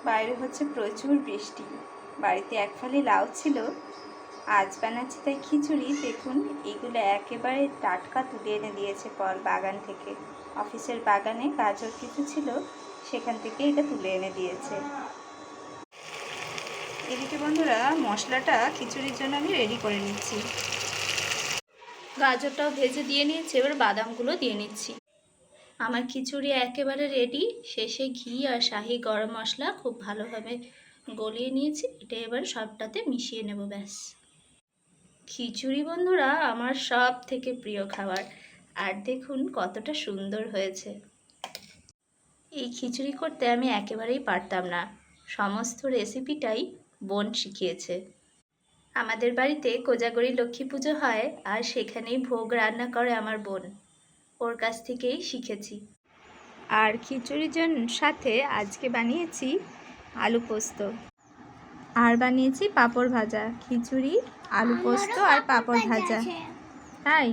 বাইরে হচ্ছে প্রচুর বৃষ্টি। বাড়িতে এক ফালি লাউ ছিল, আজ বানাচ্ছি তাই খিচুড়ি। দেখুন এগুলো একেবারে টাটকা তুলে এনে দিয়েছে বাগান থেকে। অফিসের বাগানে গাজর কিছু ছিল, সেখান থেকে এটা তুলে এনে দিয়েছে। এদিকে বন্ধুরা মশলাটা খিচুড়ির জন্য আমি রেডি করে নিচ্ছি। গাজরটাও ভেজে দিয়ে নিয়েছি, এবার বাদামগুলো দিয়ে নিচ্ছি। আমার খিচুড়ি একেবারে রেডি। শেষে ঘি আর শাহি গরম মশলা খুব ভালোভাবে গলিয়ে নিয়েছি, এটা এবার সবটাতে মিশিয়ে নেব, ব্যাস। খিচুড়ি বন্ধুরা আমার সব থেকে প্রিয় খাবার, আর দেখুন কতটা সুন্দর হয়েছে। এই খিচুড়ি করতে আমি একেবারেই পারতাম না, সমস্ত রেসিপিটাই বোন শিখিয়েছে। আমাদের বাড়িতে কোজাগরী লক্ষ্মী পুজো হয়, আর সেখানেই ভোগ রান্না করে আমার বোন, ওর কাছ থেকেই শিখেছি। আর খিচুড়ির জন্য সাথে আজকে বানিয়েছি আলু পোস্ত, আর বানিয়েছি পাঁপড় ভাজা। খিচুড়ি, আলু পোস্ত আর পাঁপড় ভাজা, তাই।